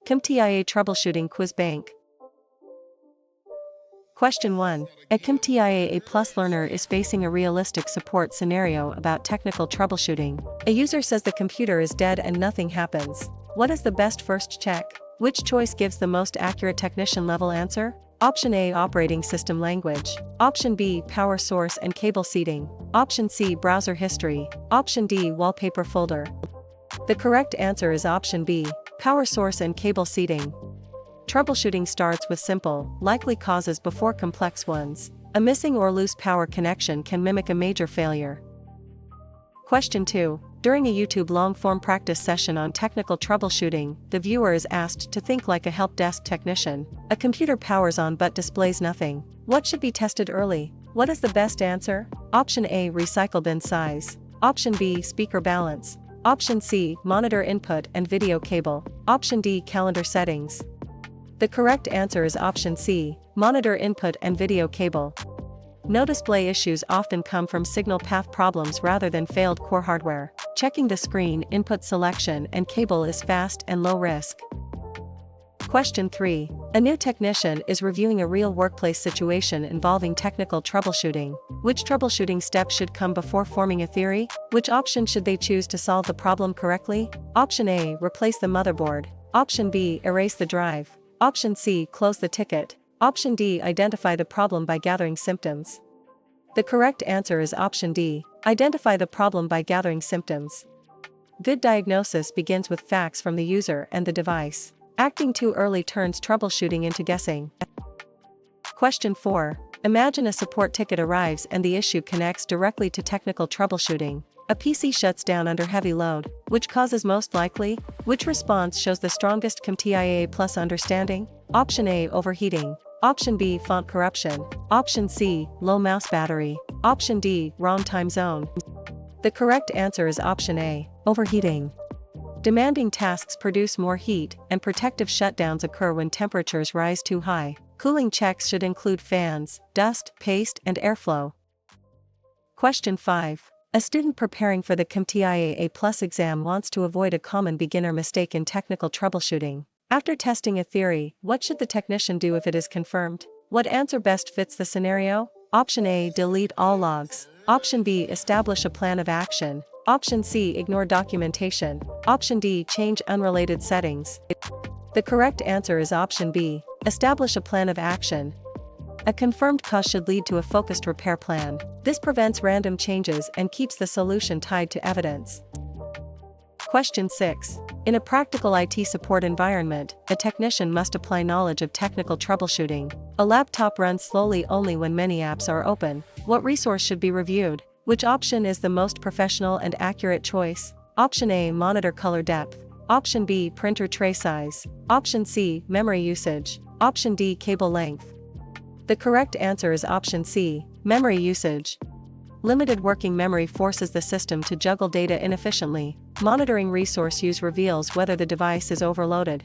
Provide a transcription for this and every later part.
CompTIA Troubleshooting Quiz Bank. Question 1. A CompTIA A+ learner is facing a realistic support scenario about technical troubleshooting. A user says the computer is dead and nothing happens. What is the best first check? Which choice gives the most accurate technician-level answer? Option A. Operating system language. Option B. Power source and cable seating. Option C. Browser history. Option D. Wallpaper folder. The correct answer is option B. Power source and cable seating. Troubleshooting starts with simple, likely causes before complex ones. A missing or loose power connection can mimic a major failure. Question 2. During a YouTube long-form practice session on technical troubleshooting, the viewer is asked to think like a help desk technician. A computer powers on but displays nothing. What should be tested early? What is the best answer? Option A. Recycle bin size. Option B. Speaker balance. Option C. Monitor input and video cable. Option D. Calendar settings. The correct answer is option C. Monitor input and video cable. No display issues often come from signal path problems rather than failed core hardware. Checking the screen, input selection and cable is fast and low risk. Question 3. A new technician is reviewing a real workplace situation involving technical troubleshooting. Which troubleshooting step should come before forming a theory? Which option should they choose to solve the problem correctly? Option A. Replace the motherboard. Option B. Erase the drive. Option C. Close the ticket. Option D. Identify the problem by gathering symptoms. The correct answer is option D. Identify the problem by gathering symptoms. Good diagnosis begins with facts from the user and the device. Acting too early turns troubleshooting into guessing. Question 4. Imagine a support ticket arrives and the issue connects directly to technical troubleshooting. A PC shuts down under heavy load. Which cause is most likely? Which response shows the strongest CompTIA A+ understanding? Option A. Overheating. Option B. Font corruption. Option C. Low mouse battery. Option D. Wrong time zone. The correct answer is option A. Overheating. Demanding tasks produce more heat, and protective shutdowns occur when temperatures rise too high. Cooling checks should include fans, dust, paste, and airflow. Question 5. A student preparing for the CompTIA A+ exam wants to avoid a common beginner mistake in technical troubleshooting. After testing a theory, what should the technician do if it is confirmed? What answer best fits the scenario? Option A. Delete all logs. Option B. Establish a plan of action. Option C. Ignore documentation. Option D. Change unrelated settings. The correct answer is option B. Establish a plan of action. A confirmed cause should lead to a focused repair plan. This prevents random changes and keeps the solution tied to evidence. Question 6. In a practical IT support environment, a technician must apply knowledge of technical troubleshooting. A laptop runs slowly only when many apps are open. What resource should be reviewed? Which option is the most professional and accurate choice? Option A. Monitor color depth. Option B. Printer tray size. Option C. Memory usage. Option D. Cable length. The correct answer is option C. Memory usage. Limited working memory forces the system to juggle data inefficiently. Monitoring resource use reveals whether the device is overloaded.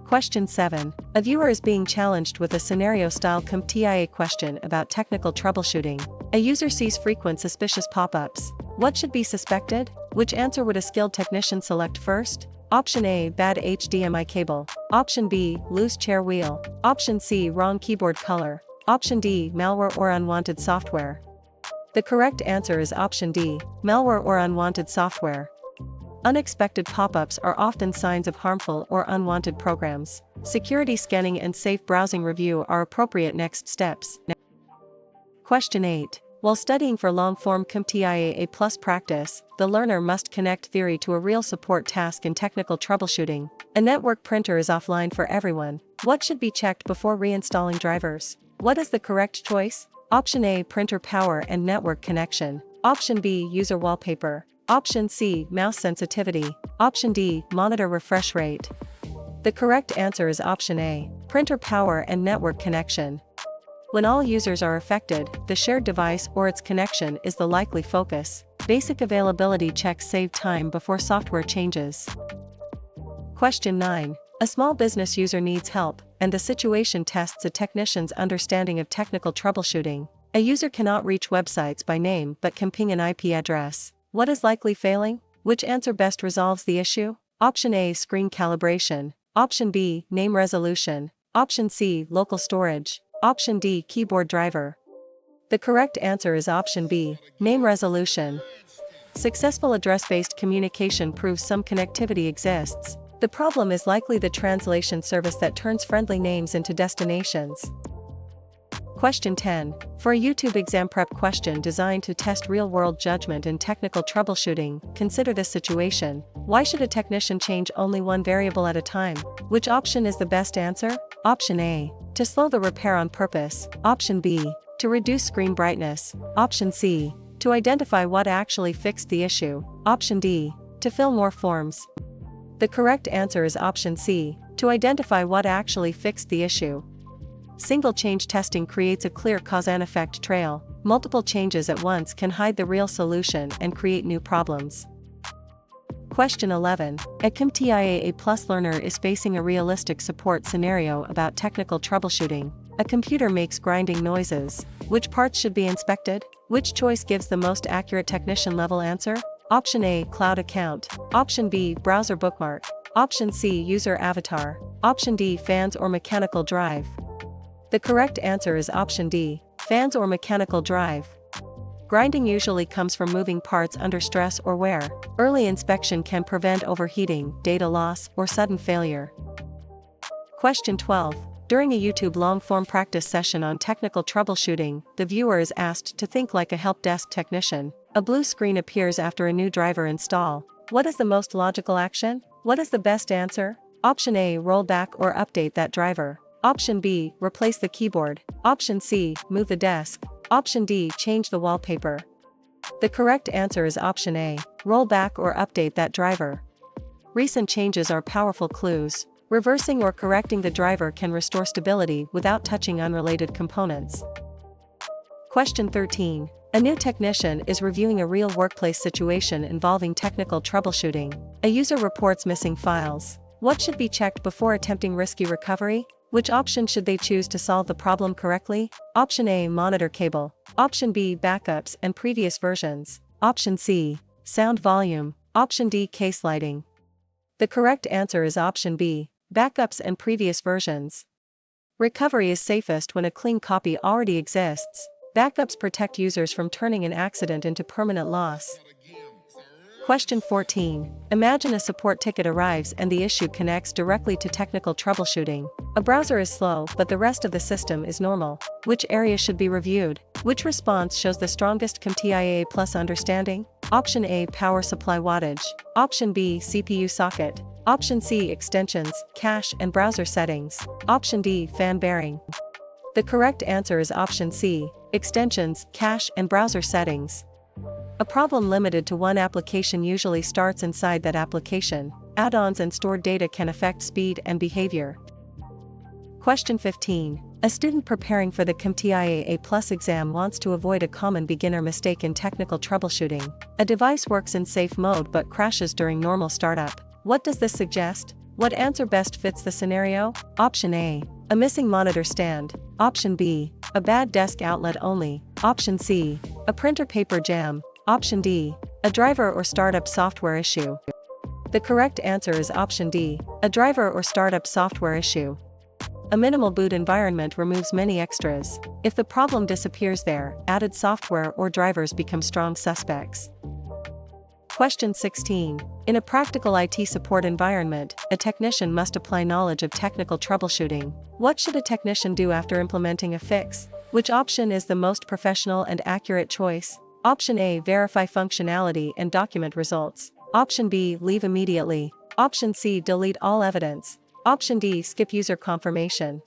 Question 7. A viewer is being challenged with a scenario-style CompTIA question about technical troubleshooting. A user sees frequent suspicious pop-ups. What should be suspected? Which answer would a skilled technician select first? Option A. Bad HDMI cable. Option B. Loose chair wheel. Option C. Wrong keyboard color. Option D. Malware or unwanted software. The correct answer is option D. Malware or unwanted software. Unexpected pop-ups are often signs of harmful or unwanted programs. Security scanning and safe browsing review are appropriate next steps. Question 8. While studying for long-form CompTIA A+ practice, the learner must connect theory to a real support task in technical troubleshooting. A network printer is offline for everyone. What should be checked before reinstalling drivers? What is the correct choice? Option A. Printer power and network connection. Option B. User wallpaper. Option C. Mouse sensitivity. Option D. Monitor refresh rate. The correct answer is option A. Printer power and network connection. When all users are affected, the shared device or its connection is the likely focus. Basic availability checks save time before software changes. Question 9. A small business user needs help, and the situation tests a technician's understanding of technical troubleshooting. A user cannot reach websites by name but can ping an IP address. What is likely failing? Which answer best resolves the issue? Option A. Screen calibration. Option B, name resolution. Option C, local storage. Option D, keyboard driver. The correct answer is option B, name resolution. Successful address-based communication proves some connectivity exists. The problem is likely the translation service that turns friendly names into destinations. Question 10. For a YouTube exam prep question designed to test real-world judgment in technical troubleshooting, consider this situation. Why should a technician change only one variable at a time? Which option is the best answer? Option A, to slow the repair on purpose. Option B, to reduce screen brightness. Option C, to identify what actually fixed the issue. Option D, to fill more forms. The correct answer is option C, to identify what actually fixed the issue. Single change testing creates a clear cause and effect trail. Multiple changes at once can hide the real solution and create new problems. Question 11. A CompTIA A+ learner is facing a realistic support scenario about technical troubleshooting. A computer makes grinding noises. Which parts should be inspected? Which choice gives the most accurate technician-level answer? Option A, cloud account. Option B, browser bookmark. Option C, user avatar. Option D, fans or mechanical drive. The correct answer is option D, fans or mechanical drive. Grinding usually comes from moving parts under stress or wear. Early inspection can prevent overheating, data loss, or sudden failure. Question 12. During a YouTube long-form practice session on technical troubleshooting, the viewer is asked to think like a help desk technician. A blue screen appears after a new driver install. What is the most logical action? What is the best answer? Option A, roll back or update that driver. Option B, replace the keyboard. Option C, move the desk. Option D, change the wallpaper. The correct answer is option A, roll back or update that driver. Recent changes are powerful clues. Reversing or correcting the driver can restore stability without touching unrelated components. Question 13. A new technician is reviewing a real workplace situation involving technical troubleshooting. A user reports missing files. What should be checked before attempting risky recovery? Which option should they choose to solve the problem correctly? Option A, monitor cable. Option B, backups and previous versions. Option C, sound volume. Option D, case lighting. The correct answer is option B, backups and previous versions. Recovery is safest when a clean copy already exists. Backups protect users from turning an accident into permanent loss. Question 14. Imagine a support ticket arrives and the issue connects directly to technical troubleshooting. A browser is slow, but the rest of the system is normal. Which area should be reviewed? Which response shows the strongest CompTIA A+ understanding? Option A, power supply wattage. Option B, CPU socket. Option C, extensions, cache and browser settings. Option D, fan bearing. The correct answer is option C, extensions, cache and browser settings. A problem limited to one application usually starts inside that application. Add-ons and stored data can affect speed and behavior. Question 15. A student preparing for the CompTIA A+ exam wants to avoid a common beginner mistake in technical troubleshooting. A device works in safe mode but crashes during normal startup. What does this suggest? What answer best fits the scenario? Option A, a missing monitor stand. Option B, a bad desk outlet only. Option C, a printer paper jam. Option D, a driver or startup software issue. The correct answer is option D, a driver or startup software issue. A minimal boot environment removes many extras. If the problem disappears there, added software or drivers become strong suspects. Question 16. In a practical IT support environment, a technician must apply knowledge of technical troubleshooting. What should a technician do after implementing a fix? Which option is the most professional and accurate choice? Option A, verify functionality and document results. Option B, leave immediately. Option C, delete all evidence. Option D, skip user confirmation.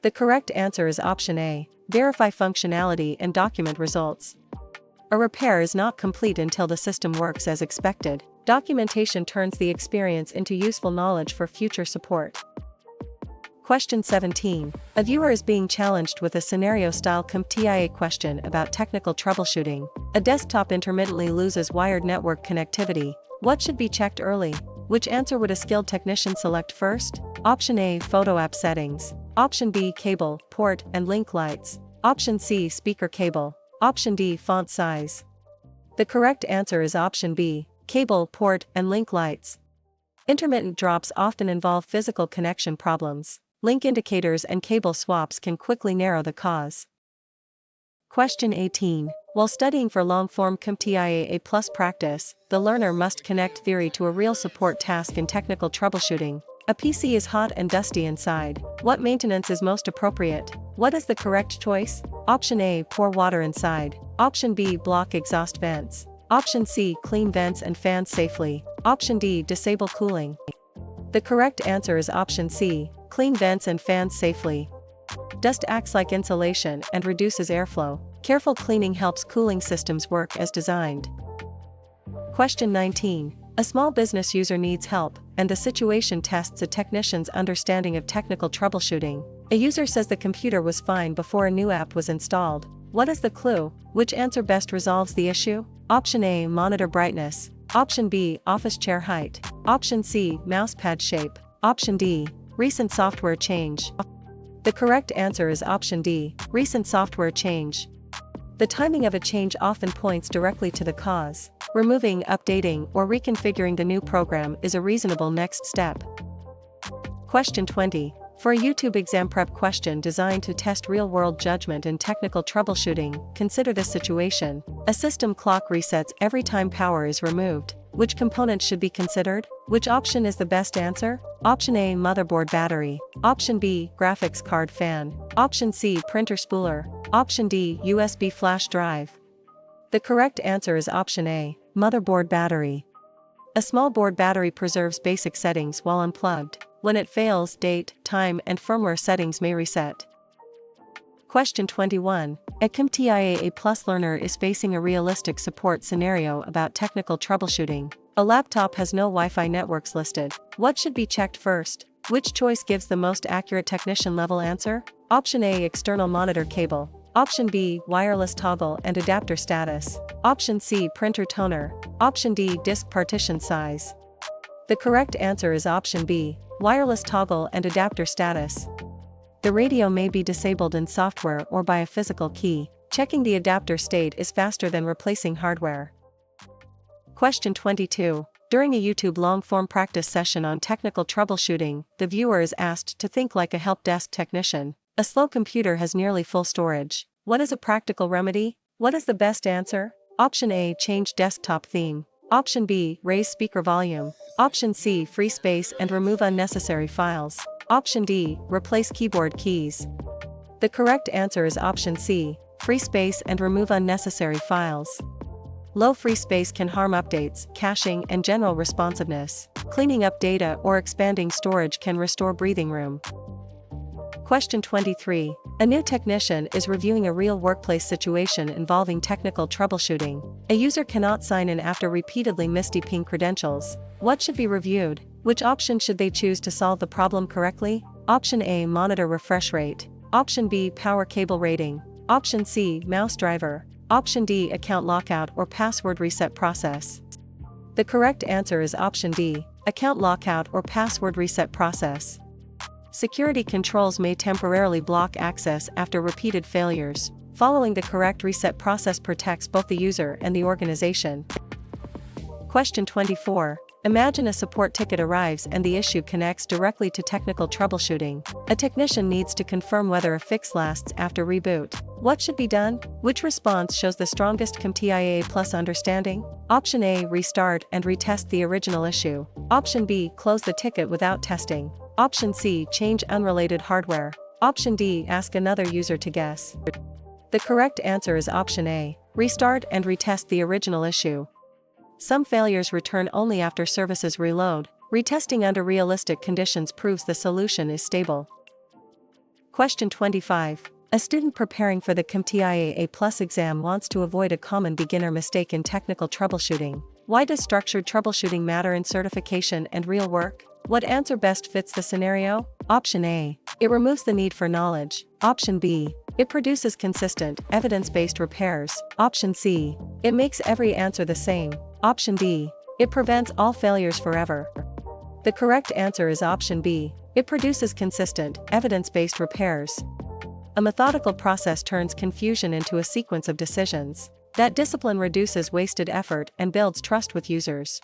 The correct answer is option A, verify functionality and document results. A repair is not complete until the system works as expected. Documentation turns the experience into useful knowledge for future support. Question 17. A viewer is being challenged with a scenario-style CompTIA question about technical troubleshooting. A desktop intermittently loses wired network connectivity. What should be checked early? Which answer would a skilled technician select first? Option A, photo app settings. Option B, cable, port, and link lights. Option C, speaker cable. Option D, font size. The correct answer is option B, cable, port, and link lights. Intermittent drops often involve physical connection problems. Link indicators and cable swaps can quickly narrow the cause. Question 18. While studying for long-form CompTIA practice, the learner must connect theory to a real support task in technical troubleshooting. A PC is hot and dusty inside. What maintenance is most appropriate? What is the correct choice? Option A, pour water inside. Option B, block exhaust vents. Option C, clean vents and fans safely. Option D, disable cooling. The correct answer is option C, clean vents and fans safely. Dust acts like insulation and reduces airflow. Careful cleaning helps cooling systems work as designed. Question 19. A small business user needs help, and the situation tests a technician's understanding of technical troubleshooting. A user says the computer was fine before a new app was installed. What is the clue? Which answer best resolves the issue? Option A, monitor brightness. Option B, office chair height. Option C, mousepad shape. Option D, recent software change. The correct answer is option D, recent software change. The timing of a change often points directly to the cause. Removing, updating, or reconfiguring the new program is a reasonable next step. Question 20. For a YouTube exam prep question designed to test real-world judgment and technical troubleshooting, consider this situation. A system clock resets every time power is removed. Which component should be considered? Which option is the best answer? Option A, motherboard battery. Option B, graphics card fan. Option C, printer spooler. Option D, USB flash drive. The correct answer is option A, motherboard battery. A small board battery preserves basic settings while unplugged. When it fails, date, time, and firmware settings may reset. Question 21. A CompTIA learner is facing a realistic support scenario about technical troubleshooting. A laptop has no Wi-Fi networks listed. What should be checked first? Which choice gives the most accurate technician-level answer? Option A, external monitor cable. Option B, wireless toggle and adapter status. Option C, printer toner. Option D, disk partition size. The correct answer is option B, wireless toggle and adapter status. The radio may be disabled in software or by a physical key. Checking the adapter state is faster than replacing hardware. Question 22. During a YouTube long-form practice session on technical troubleshooting, the viewer is asked to think like a help desk technician. A slow computer has nearly full storage. What is a practical remedy? What is the best answer? Option A, change desktop theme. Option B, raise speaker volume. Option C, free space and remove unnecessary files. Option D, replace keyboard keys. The correct answer is option C, free space and remove unnecessary files. Low free space can harm updates, caching, and general responsiveness. Cleaning up data or expanding storage can restore breathing room. Question 23. A new technician is reviewing a real workplace situation involving technical troubleshooting. A user cannot sign in after repeatedly mistyping credentials. What should be reviewed? Which option should they choose to solve the problem correctly? Option A, monitor refresh rate. Option B, power cable rating. Option C, mouse driver. Option D, account lockout or password reset process. The correct answer is option D, account lockout or password reset process. Security controls may temporarily block access after repeated failures. Following the correct reset process protects both the user and the organization. Question 24. Imagine a support ticket arrives and the issue connects directly to technical troubleshooting. A technician needs to confirm whether a fix lasts after reboot. What should be done? Which response shows the strongest CompTIA understanding? Option A, restart and retest the original issue. Option B, close the ticket without testing. Option C, change unrelated hardware. Option D, ask another user to guess. The correct answer is option A, restart and retest the original issue. Some failures return only after services reload. Retesting under realistic conditions proves the solution is stable. Question 25. A student preparing for the CompTIA exam wants to avoid a common beginner mistake in technical troubleshooting. Why does structured troubleshooting matter in certification and real work? What answer best fits the scenario? Option A, it removes the need for knowledge. Option B, it produces consistent, evidence-based repairs. Option C, it makes every answer the same. Option D, it prevents all failures forever. The correct answer is option B, it produces consistent, evidence-based repairs. A methodical process turns confusion into a sequence of decisions. That discipline reduces wasted effort and builds trust with users.